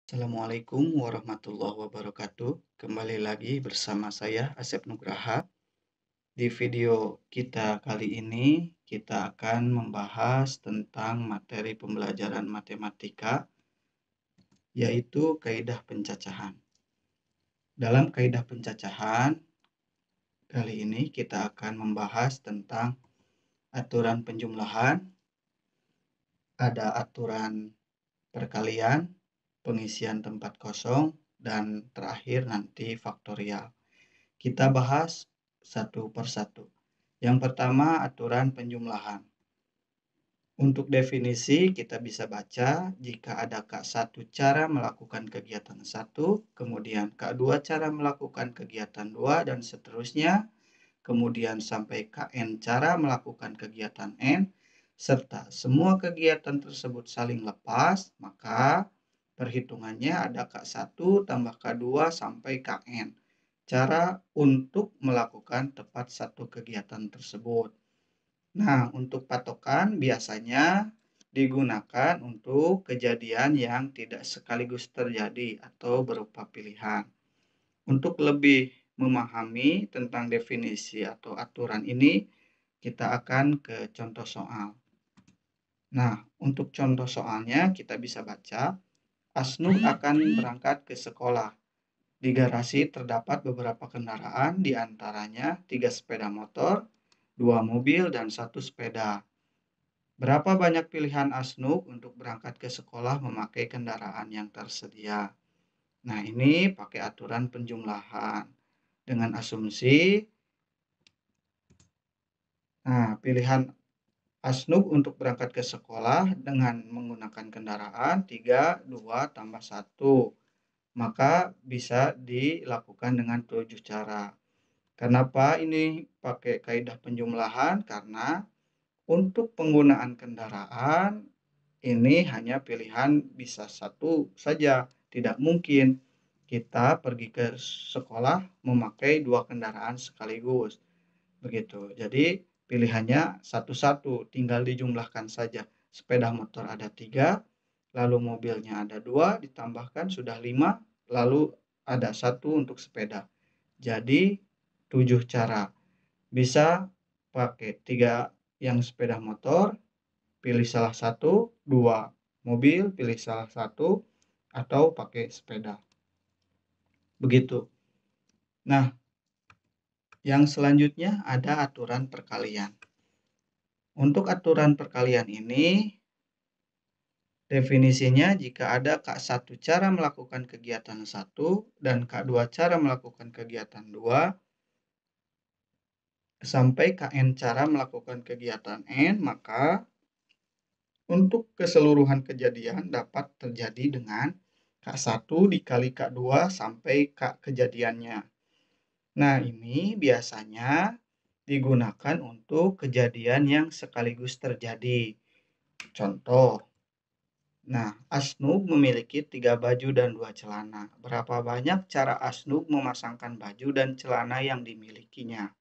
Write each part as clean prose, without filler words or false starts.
Assalamualaikum warahmatullahi wabarakatuh. Kembali lagi bersama saya Asep Nugraha. Di video kita kali ini kita akan membahas tentang materi pembelajaran matematika yaitu kaidah pencacahan. Dalam kaidah pencacahan kali ini kita akan membahas tentang aturan penjumlahan, ada aturan perkalian, pengisian tempat kosong, dan terakhir nanti faktorial. Kita bahas satu persatu. Yang pertama, aturan penjumlahan. Untuk definisi, kita bisa baca jika ada K1 cara melakukan kegiatan 1, kemudian K2 cara melakukan kegiatan 2, dan seterusnya, kemudian sampai Kn cara melakukan kegiatan N, serta semua kegiatan tersebut saling lepas, maka perhitungannya ada K1 tambah K2 sampai Kn. Cara untuk melakukan tepat satu kegiatan tersebut. Nah, untuk patokan biasanya digunakan untuk kejadian yang tidak sekaligus terjadi atau berupa pilihan. Untuk lebih memahami tentang definisi atau aturan ini, kita akan ke contoh soal. Nah, untuk contoh soalnya kita bisa baca, Asnur akan berangkat ke sekolah. Di garasi terdapat beberapa kendaraan, di antaranya 3 sepeda motor, 2 mobil, dan 1 sepeda. Berapa banyak pilihan Asnuk untuk berangkat ke sekolah memakai kendaraan yang tersedia? Nah, ini pakai aturan penjumlahan. Dengan asumsi, pilihan Asnuk untuk berangkat ke sekolah dengan menggunakan kendaraan 3, 2, tambah 1. Maka bisa dilakukan dengan 7 cara. Kenapa ini pakai kaidah penjumlahan? Karena untuk penggunaan kendaraan ini hanya pilihan bisa satu saja. Tidak mungkin kita pergi ke sekolah memakai 2 kendaraan sekaligus. Begitu. Jadi pilihannya satu-satu, tinggal dijumlahkan saja. Sepeda motor ada 3, lalu mobilnya ada 2, ditambahkan sudah 5, lalu ada 1 untuk sepeda. Jadi 7 cara. Bisa pakai 3 yang sepeda motor, pilih salah satu, 2 mobil, pilih salah satu, atau pakai sepeda. Begitu. Nah, yang selanjutnya ada aturan perkalian. Untuk aturan perkalian ini, definisinya jika ada K1 cara melakukan kegiatan 1 dan K2 cara melakukan kegiatan 2, sampai Kn cara melakukan kegiatan N, maka untuk keseluruhan kejadian dapat terjadi dengan K1 dikali K2 sampai K kejadiannya. Nah, ini biasanya digunakan untuk kejadian yang sekaligus terjadi. Contoh, nah, Asnub memiliki 3 baju dan 2 celana. Berapa banyak cara Asnub memasangkan baju dan celana yang dimilikinya?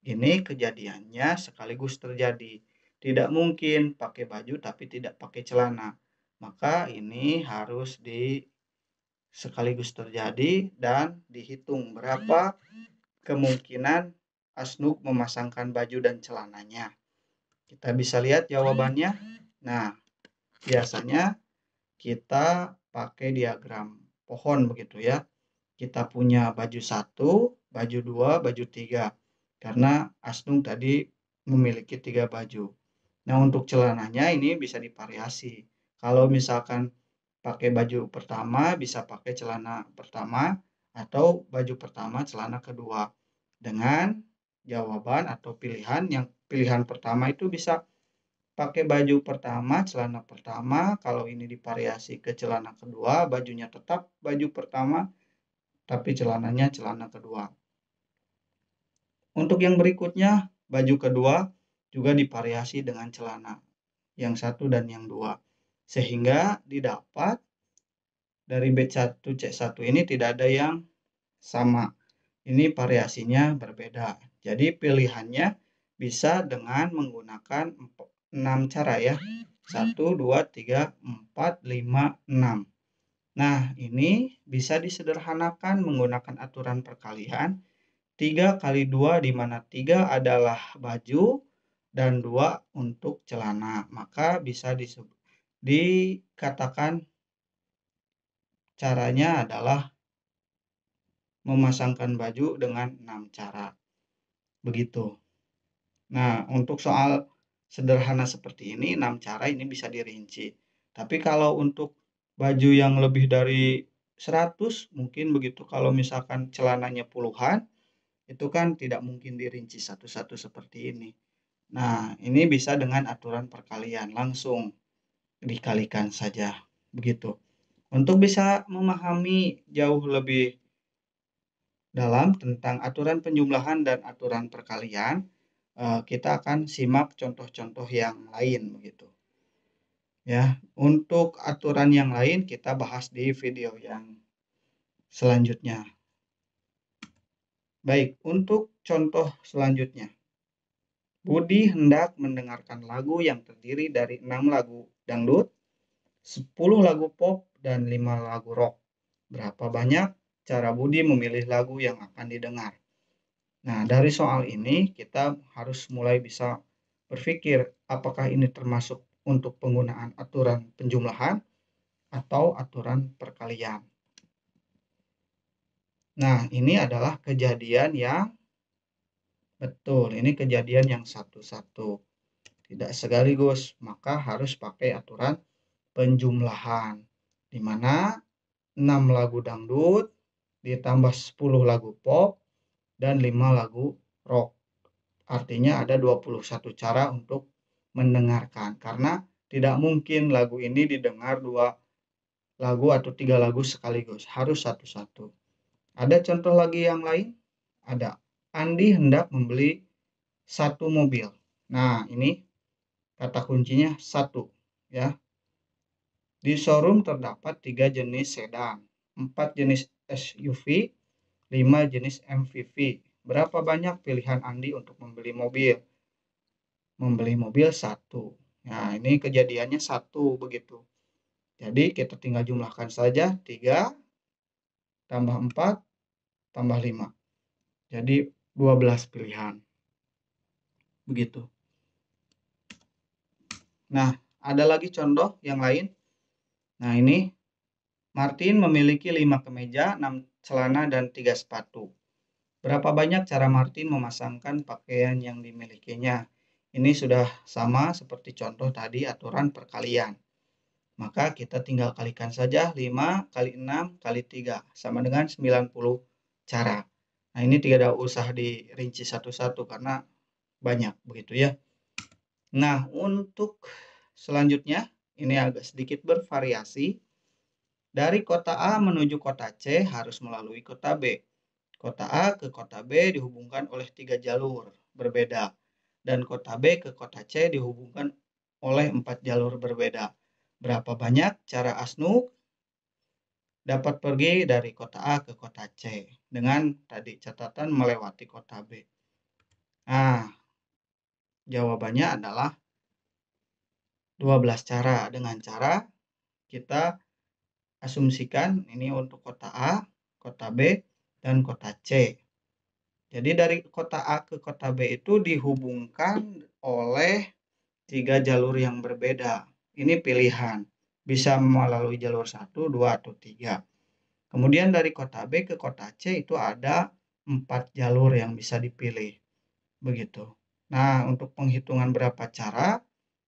Ini kejadiannya sekaligus terjadi. Tidak mungkin pakai baju tapi tidak pakai celana. Maka ini harus sekaligus terjadi dan dihitung berapa kemungkinan Asnub memasangkan baju dan celananya. Kita bisa lihat jawabannya. Nah, biasanya kita pakai diagram pohon begitu ya. Kita punya baju 1, baju 2, baju 3. Karena Asnung tadi memiliki 3 baju. Nah, untuk celananya ini bisa divariasi. Kalau misalkan pakai baju pertama, bisa pakai celana pertama, atau baju pertama, celana kedua. Dengan jawaban atau pilihan, yang pilihan pertama itu bisa pakai baju pertama, celana pertama. Kalau ini divariasi ke celana kedua, bajunya tetap baju pertama, tapi celananya celana kedua. Untuk yang berikutnya, baju kedua juga divariasi dengan celana yang 1 dan yang 2. Sehingga didapat dari B1 C1 ini tidak ada yang sama. Ini variasinya berbeda. Jadi pilihannya bisa dengan menggunakan 6 cara ya. 1, 2, 3, 4, 5, 6. Nah, ini bisa disederhanakan menggunakan aturan perkalian 3 kali 2 di mana 3 adalah baju dan 2 untuk celana. Maka bisa dikatakan caranya adalah memasangkan baju dengan 6 cara. Begitu. Nah, untuk soal sederhana seperti ini, 6 cara ini bisa dirinci. Tapi kalau untuk baju yang lebih dari 100, mungkin begitu. Kalau misalkan celananya puluhan, itu kan tidak mungkin dirinci satu-satu seperti ini. Nah, ini bisa dengan aturan perkalian, langsung dikalikan saja. Begitu. Untuk bisa memahami jauh lebih dalam tentang aturan penjumlahan dan aturan perkalian, kita akan simak contoh-contoh yang lain begitu. Ya, untuk aturan yang lain kita bahas di video yang selanjutnya. Baik, untuk contoh selanjutnya. Budi hendak mendengarkan lagu yang terdiri dari 6 lagu dangdut, 10 lagu pop, dan 5 lagu rock. Berapa banyak cara Budi memilih lagu yang akan didengar? Nah, dari soal ini kita harus mulai bisa berpikir apakah ini termasuk untuk penggunaan aturan penjumlahan atau aturan perkalian. Nah, ini adalah kejadian yang betul. Ini kejadian yang satu-satu. Tidak sekaligus, maka harus pakai aturan penjumlahan. Di mana 6 lagu dangdut ditambah 10 lagu pop dan 5 lagu rock. Artinya ada 21 cara untuk mendengarkan. Karena tidak mungkin lagu ini didengar 2 lagu atau 3 lagu sekaligus. Harus satu-satu. Ada contoh lagi yang lain? Ada. Andi hendak membeli 1 mobil. Nah, ini kata kuncinya 1. Ya. Di showroom terdapat 3 jenis sedan, 4 jenis SUV, 5 jenis MPV. Berapa banyak pilihan Andi untuk membeli mobil? Membeli mobil 1. Nah, ini kejadiannya 1 begitu. Jadi kita tinggal jumlahkan saja 3 tambah 4 tambah 5. Jadi 12 pilihan. Begitu. Nah, ada lagi contoh yang lain. Nah, ini Martin memiliki 5 kemeja, 6 celana, dan 3 sepatu. Berapa banyak cara Martin memasangkan pakaian yang dimilikinya? Ini sudah sama seperti contoh tadi aturan perkalian. Maka kita tinggal kalikan saja 5 kali 6 kali 3 sama dengan 90 cara. Nah, ini tidak usah dirinci satu-satu karena banyak begitu ya. Nah, untuk selanjutnya ini agak sedikit bervariasi. Dari kota A menuju kota C harus melalui kota B. Kota A ke kota B dihubungkan oleh 3 jalur berbeda. Dan kota B ke kota C dihubungkan oleh 4 jalur berbeda. Berapa banyak cara Asnuk dapat pergi dari kota A ke kota C dengan tadi catatan melewati kota B? Nah, jawabannya adalah 12 cara. Dengan cara kita asumsikan ini untuk kota A, kota B, dan kota C. Jadi dari kota A ke kota B itu dihubungkan oleh 3 jalur yang berbeda. Ini pilihan. Bisa melalui jalur 1, 2, atau 3. Kemudian dari kota B ke kota C itu ada 4 jalur yang bisa dipilih. Begitu. Nah, untuk penghitungan berapa cara,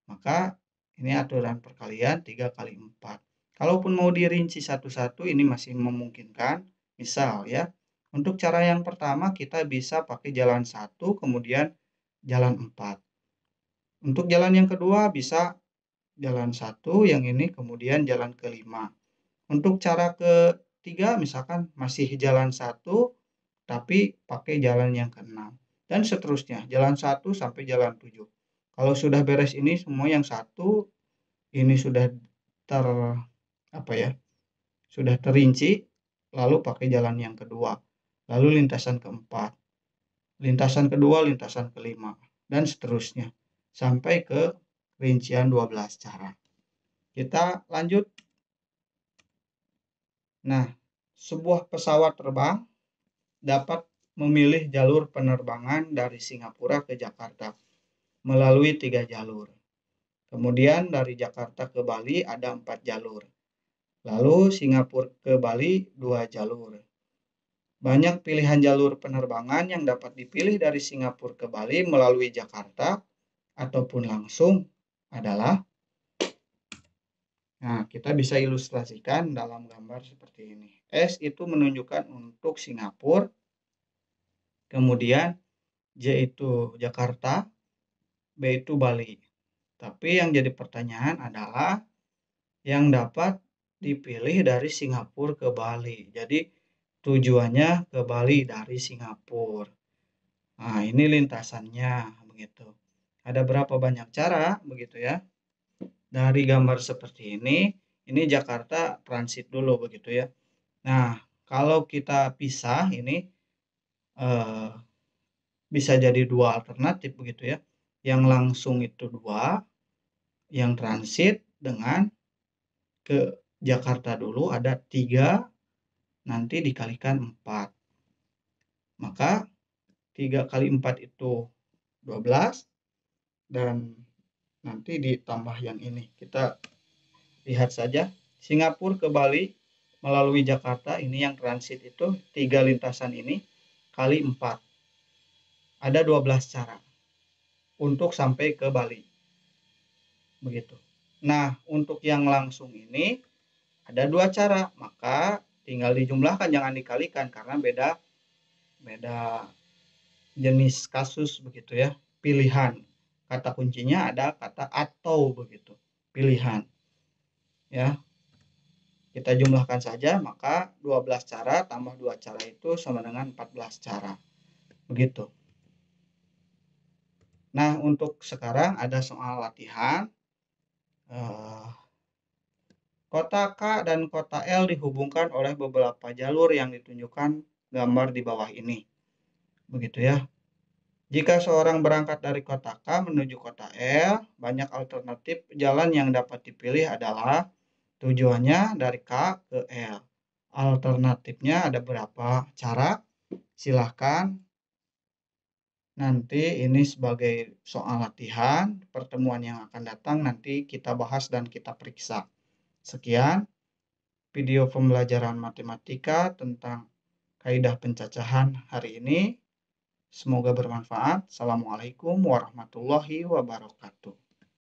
maka ini aturan perkalian 3 kali 4. Kalaupun mau dirinci satu-satu ini masih memungkinkan. Misal ya, untuk cara yang pertama kita bisa pakai jalan 1 kemudian jalan 4. Untuk jalan yang kedua bisa jalan 1 yang ini kemudian jalan ke-5. Untuk cara ketiga misalkan masih jalan 1 tapi pakai jalan yang ke-6 dan seterusnya, jalan 1 sampai jalan 7. Kalau sudah beres ini semua yang 1 ini sudah ter apa ya? Sudah terinci, lalu pakai jalan yang kedua. Lalu lintasan keempat, lintasan kedua, lintasan kelima, dan seterusnya sampai ke rincian 12 cara. Kita lanjut. Nah, sebuah pesawat terbang dapat memilih jalur penerbangan dari Singapura ke Jakarta melalui 3 jalur. Kemudian dari Jakarta ke Bali ada 4 jalur. Lalu Singapura ke Bali 2 jalur. Banyak pilihan jalur penerbangan yang dapat dipilih dari Singapura ke Bali melalui Jakarta ataupun langsung adalah, nah, kita bisa ilustrasikan dalam gambar seperti ini. S itu menunjukkan untuk Singapura, kemudian J itu Jakarta, B itu Bali. Tapi yang jadi pertanyaan adalah yang dapat dipilih dari Singapura ke Bali. Jadi tujuannya ke Bali dari Singapura. Nah, ini lintasannya begitu. Ada berapa banyak cara begitu ya? Dari gambar seperti ini Jakarta transit dulu begitu ya. Nah, kalau kita pisah ini eh, bisa jadi dua alternatif begitu ya. Yang langsung itu dua, yang transit dengan ke Jakarta dulu ada 3, nanti dikalikan 4. Maka 3 kali 4 itu 12 dan nanti ditambah yang ini. Kita lihat saja Singapura ke Bali melalui Jakarta, ini yang transit itu 3 lintasan ini kali 4. Ada 12 cara untuk sampai ke Bali. Begitu. Nah, untuk yang langsung ini ada 2 cara, maka tinggal dijumlahkan, jangan dikalikan karena beda jenis kasus begitu ya. Pilihan. Kata kuncinya ada kata atau begitu. Pilihan. Ya. Kita jumlahkan saja, maka 12 cara tambah 2 cara itu sama dengan 14 cara. Begitu. Nah, untuk sekarang ada soal latihan. Kota K dan kota L dihubungkan oleh beberapa jalur yang ditunjukkan gambar di bawah ini. Begitu ya. Jika seorang berangkat dari kota K menuju kota L, banyak alternatif jalan yang dapat dipilih adalah tujuannya dari K ke L. Alternatifnya ada berapa cara? Silahkan. Nanti ini sebagai soal latihan, pertemuan yang akan datang nanti kita bahas dan kita periksa. Sekian video pembelajaran matematika tentang kaidah pencacahan hari ini. Semoga bermanfaat. Assalamualaikum warahmatullahi wabarakatuh.